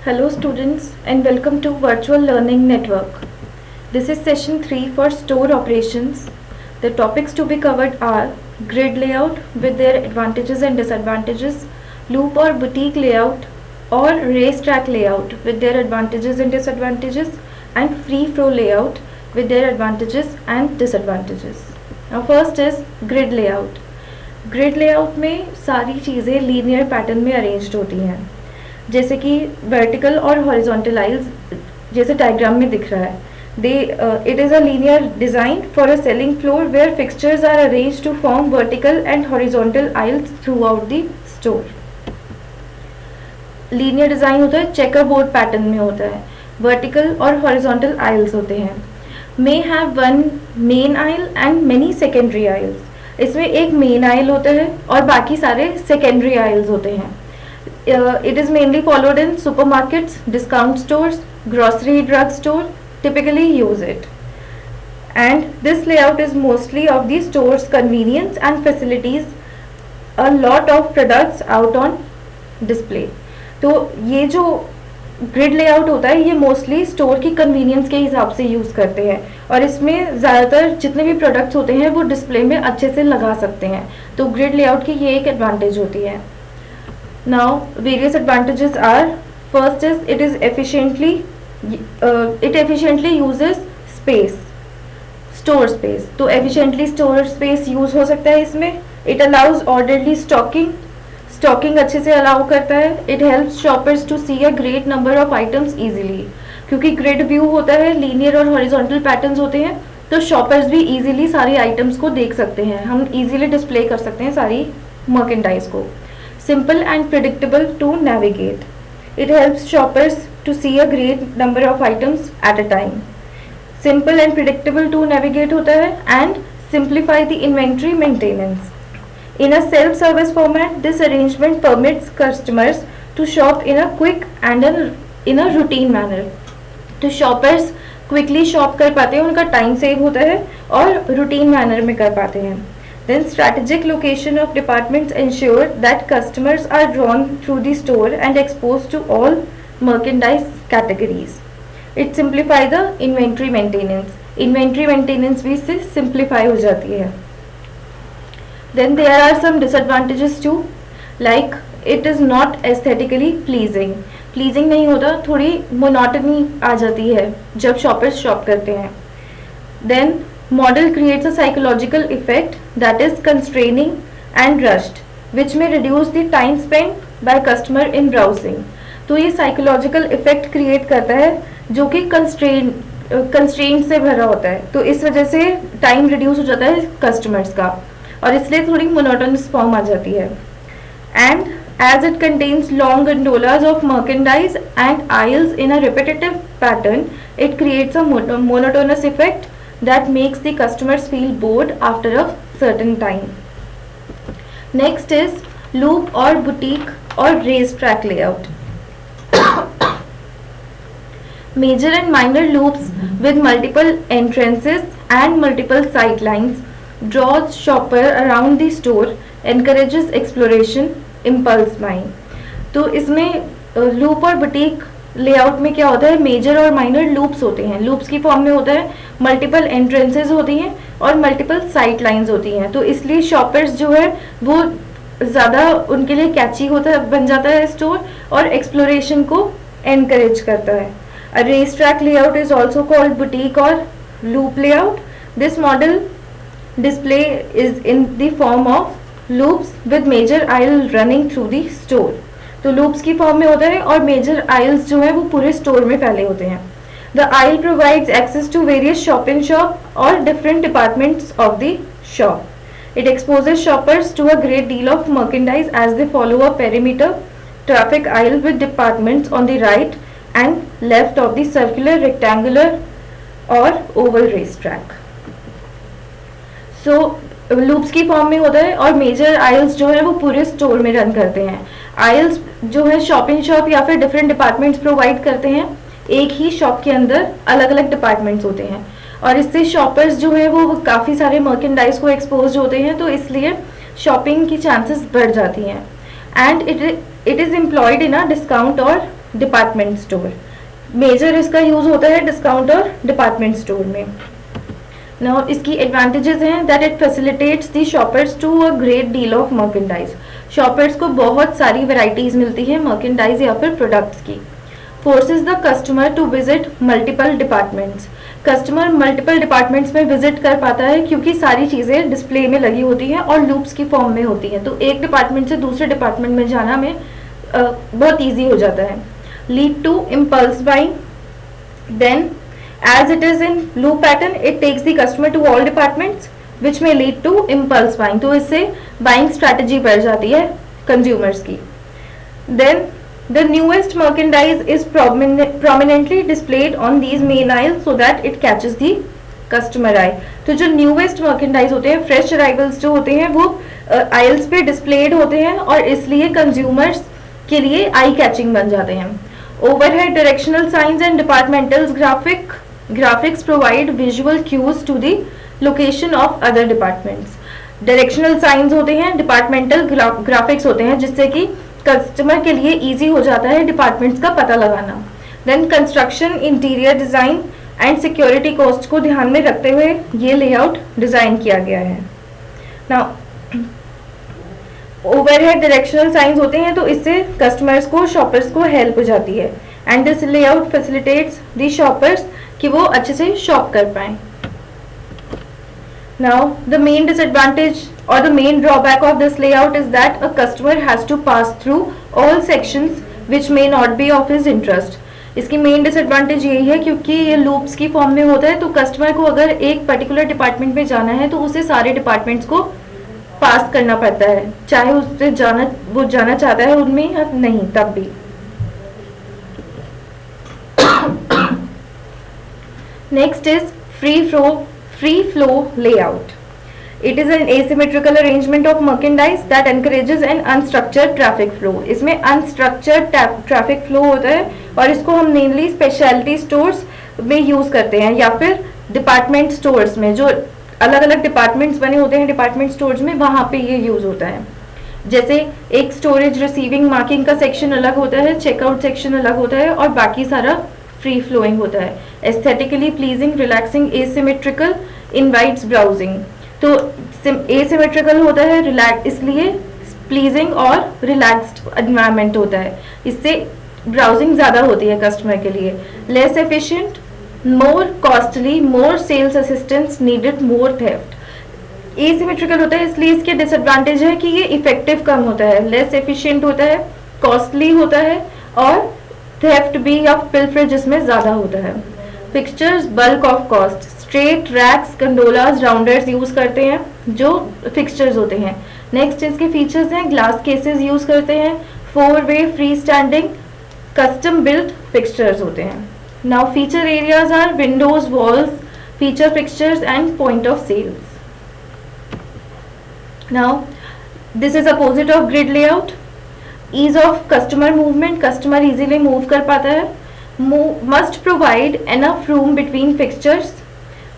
Hello students and welcome to Virtual Learning Network. This is session 3 for store operations. The topics to be covered are grid layout with their advantages and disadvantages, loop or boutique layout or racetrack layout with their advantages and disadvantages, and free flow layout with their advantages and disadvantages. Now first is grid layout. Grid layout में सारी चीज़ें linear pattern में arranged होती हैं, जैसे कि vertical और horizontal आइल्स जैसे डायग्राम में दिख रहा है. It is a linear design for a selling floor where fixtures are arranged to form vertical and horizontal aisles throughout the store. Linear design होता है, चेकर बोर्ड पैटर्न में होता है. वर्टिकल और हॉरिजॉन्टल आइल्स होते हैं. May have one main aisle and many secondary aisles. इसमें एक मेन आइल होता है और बाकी सारे सेकेंडरी आइल्स होते हैं. It is mainly followed in supermarkets, discount stores, grocery, drug store typically use it, and this layout is mostly of the store's convenience and facilities a lot of products out on display. तो ये जो grid layout होता है ये mostly store की convenience के हिसाब से यूज़ करते हैं और इसमें ज़्यादातर जितने भी प्रोडक्ट्स होते हैं वो डिस्प्ले में अच्छे से लगा सकते हैं. तो ग्रिड लेआउट की ये एक एडवांटेज होती है. Now various advantages are, first is it is efficiently uses space, store space. तो efficiently store space यूज़ हो सकता है इसमें. It allows orderly stocking अच्छे से अलाउ करता है. It helps shoppers to see a great number of items easily. क्योंकि ग्रिड व्यू होता है, लीनियर और हॉरिजॉन्टल पैटर्न्स होते हैं, तो शॉपर्स भी इजीली सारी आइटम्स को देख सकते हैं. हम इजीली डिस्प्ले कर सकते हैं सारी मर्केंडाइज को. Simple and predictable to navigate. It helps shoppers to see a great number of items at a time. Simple and predictable to navigate होता है and simplify the inventory maintenance. In a self-service format, this arrangement permits customers to shop in a quick and in a routine manner. तो shoppers quickly shop कर पाते हैं, उनका time save होता है और routine manner में कर पाते हैं. Then strategic location of departments ensure that customers are drawn through the store and exposed to all merchandise categories. It simplify the inventory maintenance. Inventory maintenance भी इससे simplify हो जाती है. Then there are some disadvantages too, like it is not aesthetically pleasing. Pleasing नहीं होता, थोड़ी monotony आ जाती है जब shoppers shop करते हैं. Then model creates a psychological effect that is constraining and rushed, which may reduce the time spent by customer in browsing. तो ये psychological effect create करता है जो कि constraint से भरा होता है, तो इस वजह से time reduce हो जाता है customers का और इसलिए थोड़ी monotonous form आ जाती है. And as it contains long gondolas of merchandise and aisles in a repetitive pattern, it creates a monotonous effect that makes the customers feel bored after a certain time. Next is loop or boutique or racetrack layout. Major and minor loops with multiple entrances and multiple sight lines draws shopper around the store, encourages exploration, impulse buying. तो इसमें loop और boutique layout में क्या होता है, major और minor loops होते हैं. लूप्स की फॉर्म में होता है, मल्टीपल एंट्रेंसेस होती हैं और मल्टीपल साइट लाइंस होती हैं. तो इसलिए शॉपर्स जो है वो ज़्यादा उनके लिए कैची होता है, बन जाता है स्टोर और एक्सप्लोरेशन को एनकरेज करता है. A race track layout is also called boutique और loop layout. This model display is in the form of loops with major aisle running through the store. तो लूप्स की फॉर्म में होता है और मेजर आइल्स जो है वो पूरे स्टोर में फैले होते हैं. The aisle provides access to various shop in shop और different departments of the shop. It exposes shoppers to a great deal of merchandise as they follow a perimeter traffic aisle with departments on the right and left of the circular, rectangular और oval race track. So loops की form में होता है और major आइल्स जो है वो पूरे स्टोर में रन करते हैं. आइल्स जो है शॉप इन शॉप या फिर डिफरेंट डिपार्टमेंट्स प्रोवाइड करते हैं. एक ही शॉप के अंदर अलग अलग डिपार्टमेंट्स होते हैं और इससे शॉपर्स जो है वो काफ़ी सारे मर्केंडाइज को एक्सपोज होते हैं, तो इसलिए शॉपिंग की चांसेस बढ़ जाती हैं. And it is employed in a discount और डिपार्टमेंट स्टोर। मेजर इसका यूज होता है डिस्काउंट और डिपार्टमेंट स्टोर में। नाउ इसकी एडवांटेजेस हैं that it facilitates the shoppers to a great deal of merchandise. Shoppers को बहुत सारी वैरायटीज मिलती है मर्केंडाइज या फिर प्रोडक्ट्स की। Forces the customer to visit multiple departments. Customer multiple departments में विजिट कर पाता है क्योंकि सारी चीज़ें डिस्प्ले में लगी होती हैं और लूप्स की फॉर्म में होती हैं, तो एक डिपार्टमेंट से दूसरे डिपार्टमेंट में जाना में बहुत ईजी हो जाता है। Lead to impulse buying, then as it is in loop pattern it takes the customer to all departments which may lead to impulse buying, तो इससे buying strategy बढ़ जाती है consumers की। then the newest merchandise is prominently displayed on these main aisles so that it catches the customer eye। तो जो newest merchandise होते हैं, fresh arrivals जो होते हैं, वो aisles पे displayed होते हैं और इसलिए consumers के लिए eye catching बन जाते हैं। overhead directional signs and departmental graphics provide visual cues to the location of other departments। Directional science होते हैं, डिपार्टमेंटल ग्राफिक्स होते हैं, जिससे कि कस्टमर के लिए इजी हो जाता है डिपार्टमेंट्स का पता लगाना। Then construction, interior design and security cost को ध्यान में रखते हुए ये लेआउट डिजाइन किया गया है। नाउ ओवरहेड डायरेक्शनल साइंस होते हैं, तो इससे कस्टमर्स को, शॉपर्स को हेल्प हो जाती है। And this layout facilitates the shoppers कि वो अच्छे से शॉप कर पाएं। Now the main disadvantage or the main drawback of this layout is that a customer has to pass through all sections which may not be of his interest। इसकी main disadvantage यही है क्योंकि ये loops की form में होता है, तो कस्टमर को अगर एक पर्टिकुलर डिपार्टमेंट में जाना है तो उसे सारे डिपार्टमेंट्स को पास करना पड़ता है, चाहे उससे वो जाना चाहता है उनमें या नहीं, तब भी। Next is free flow layout। It is an asymmetrical arrangement of merchandise that encourages an unstructured traffic flow। इसमें unstructured traffic flow होता है और इसको हम मेनली स्पेशलिटी स्टोर्स में यूज करते हैं या फिर डिपार्टमेंट स्टोर्स में, जो अलग अलग डिपार्टमेंट्स बने होते हैं डिपार्टमेंट स्टोर्स में, वहाँ पे ये यूज होता है। जैसे एक स्टोरेज, रिसीविंग, मार्किंग का सेक्शन अलग होता है, चेकआउट सेक्शन अलग होता है और बाकी सारा फ्री फ्लोइंग होता है। Aesthetically pleasing, relaxing, asymmetrical, invites browsing. तो एसिमेट्रिकल होता है रिलैक्स, इसलिए प्लीजिंग और रिलैक्स्ड एनवायरनमेंट होता है, इससे ब्राउजिंग ज़्यादा होती है कस्टमर के लिए। लेस एफिशिएंट, मोर कॉस्टली, मोर सेल्स असिस्टेंस नीडेड, मोर थेफ्ट। एसिमेट्रिकल होता है इसलिए इसके डिसएडवांटेज है कि ये इफेक्टिव कम होता है, लेस एफिशिएंट होता है, कॉस्टली होता है और थेफ्ट भी या पिल्फरेज इसमें ज़्यादा होता है। Fixtures, bulk of cost, straight, racks, gondolas, rounders use करते हैं जो फिक्सचर्स होते हैं। नेक्स्ट इसके फीचर्स हैं, ग्लास केसेस यूज़ करते हैं, 4-वे free standing custom built fixtures होते हैं। Now feature areas are windows, walls, feature fixtures and point of sales. Now this is opposite of grid layout. Ease of customer movement, customer easily move कर पाता है। Must provide enough room between fixtures,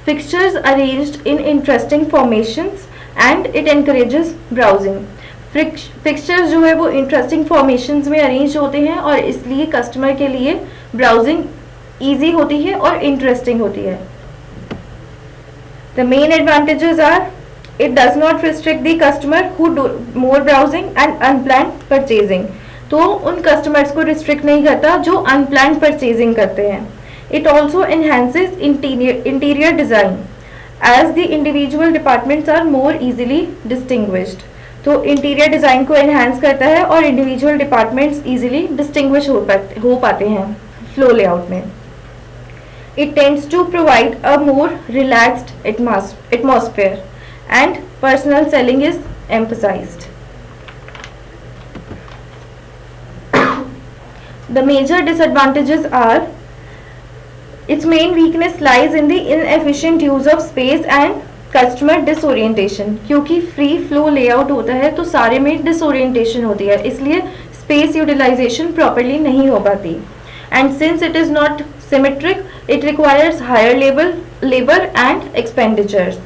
fixtures arranged in interesting formations and it encourages browsing. Fixtures जो है वो interesting formations में arrange होते हैं और इसलिए कस्टमर के लिए ब्राउजिंग ईजी होती है और इंटरेस्टिंग होती है। The main advantages are it does not restrict the customer who do more browsing and unplanned purchasing। तो उन कस्टमर्स को रिस्ट्रिक्ट नहीं करता जो अनप्लान्ड परचेजिंग करते हैं। It also enhances interior design as the individual departments are more easily distinguished. तो interior design को एनहेंस करता है और इंडिविजुअल डिपार्टमेंट्स इजीली डिस्टिंग्विश हो पाते हैं फ्लो लेआउट में। It tends to provide a more relaxed atmosphere and personal selling is emphasized। The major disadvantages are its main weakness lies in the inefficient use of space and customer disorientation। क्योंकि free flow layout होता है तो सारे में disorientation होती है, इसलिए space utilization properly नहीं हो पाती। And since it is not symmetric, it requires higher labor and expenditures।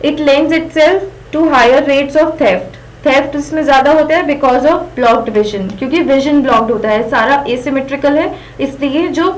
It lends itself to higher rates of theft। Theft इसमें ज़्यादा होता है बिकॉज ऑफ ब्लॉक्ड विजन, क्योंकि विजन ब्लॉक्ड होता है, सारा एसिमेट्रिकल है, इसलिए जो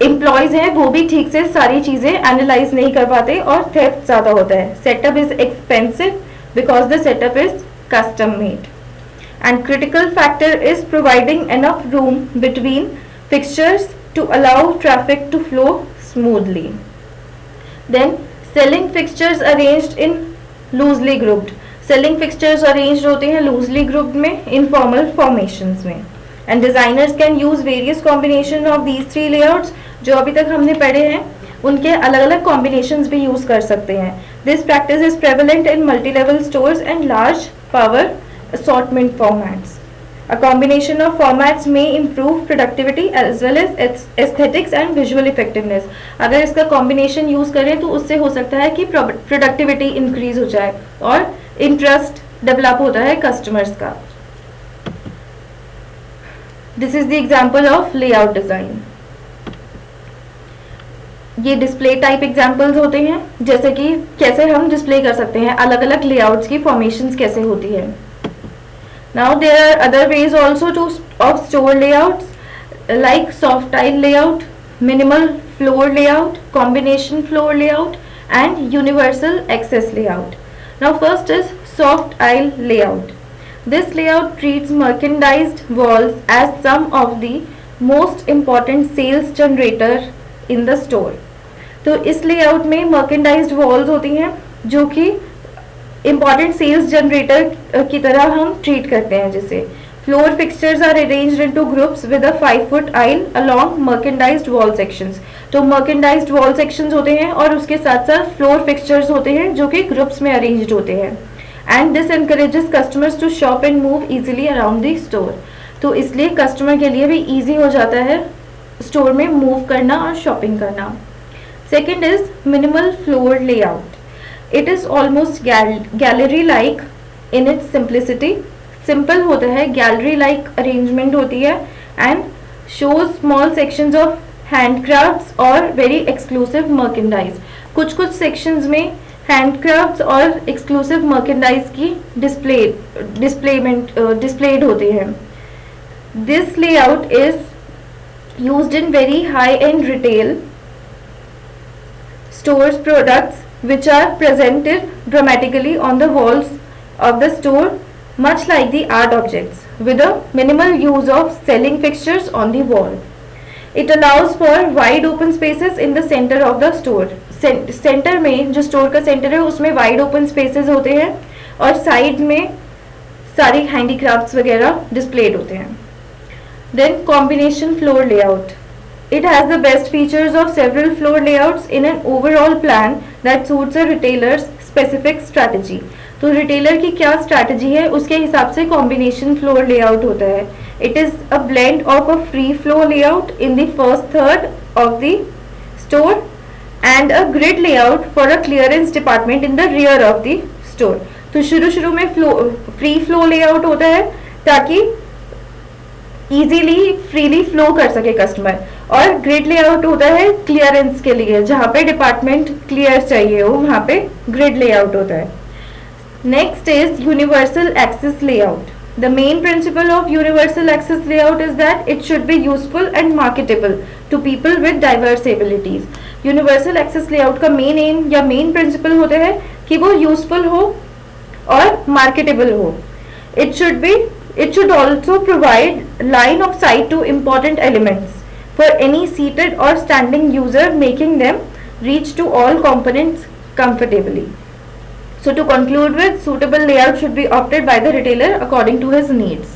एम्प्लॉयज हैं वो भी ठीक से सारी चीज़ें एनालाइज नहीं कर पाते और थेफ्ट ज़्यादा होता है. Setup is expensive because the setup is custom made. And critical factor is providing enough room between fixtures to allow traffic to flow smoothly. Then selling fixtures arranged in loosely grouped. Selling fixtures arranged होते हैं loosely grouped में, informal formations में. And designers can use various combination of these three layouts. जो अभी तक हमने पढ़े हैं उनके अलग अलग combinations भी use कर सकते हैं. This practice is prevalent in multi-level stores and large power assortment formats. A combination of formats may improve productivity as well as aesthetics and visual effectiveness. अगर इसका combination use करें तो उससे हो सकता है कि productivity increase हो जाए और interest develop होता है customers का. This is the example of layout design. ये डिस्प्ले टाइप एग्जाम्पल्स होते हैं, जैसे कि कैसे हम डिस्प्ले कर सकते हैं अलग अलग लेआउट्स की फॉर्मेशंस कैसे होती है. Now there are other ways also to of store layouts like soft tile layout, minimal floor layout, combination floor layout and universal access layout. Now first is soft tile layout. This layout treats merchandised walls as some of the most important sales generator in the store. तो इस layout में मर्केंडाइज्ड walls होती हैं जो कि important sales generator की तरह हम ट्रीट करते हैं. जिसे floor fixtures are arranged into groups with a 5 foot aisle along merchandised wall sections. तो मर्केंडाइज्ड वॉल सेक्शंस होते हैं और उसके साथ साथ फ्लोर फिक्सचर्स होते हैं जो कि ग्रुप्स में अरेंज्ड होते हैं. And this encourages customers to shop and move easily around the store. तो इसलिए कस्टमर के लिए भी ईजी हो जाता है स्टोर में मूव करना और शॉपिंग करना. Second is minimal floor layout. It is almost gallery-like in its simplicity. Simple होता है, gallery-like arrangement होती है and shows small sections of handcrafts और very exclusive merchandise. कुछ sections में handcrafts और exclusive merchandise की displayed होते हैं. This layout is used in very high-end retail stores products which are presented dramatically on the walls of the store, much like the art objects, with a minimal use of selling fixtures on the wall. It allows for wide open spaces in the center of the store. Center में जो store का center है उसमें wide open spaces होते हैं और side में सारी handicrafts वगैरह displayed होते हैं. Then combination floor layout. It has the best features of several floor layouts in an overall plan that suits a retailer's specific strategy. तो रिटेलर की क्या स्ट्रैटेजी है उसके हिसाब से कॉम्बिनेशन फ्लोर लेआउट होता है. It is a blend of a free floor layout in the first third of the store and a grid layout for a clearance department in the rear of the store. तो शुरू में free flow layout होता है ताकि easily freely flow कर सके customer, और grid layout होता है क्लियरेंस के लिए, जहाँ पे डिपार्टमेंट क्लियर चाहिए हो वहाँ पे ग्रिड लेआउट होता है. Next is universal access layout. The main principle of universal access layout is that it should be useful and marketable to people with diverse abilities. Universal access layout का main aim या main principle होता है कि वो useful हो और marketable हो. It should also provide line of sight to important elements for any seated or standing user, making them reach to all components comfortably. So to conclude with, suitable layout should be opted by the retailer according to his needs.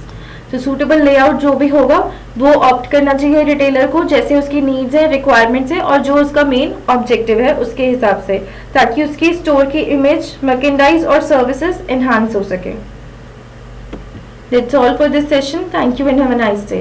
तो suitable layout जो भी होगा वो opt करना चाहिए retailer को जैसे उसकी needs है, requirements है और जो उसका main objective है उसके हिसाब से, ताकि उसकी store की image, merchandise और services enhance हो सके. That's all for this session. Thank you and have a nice day.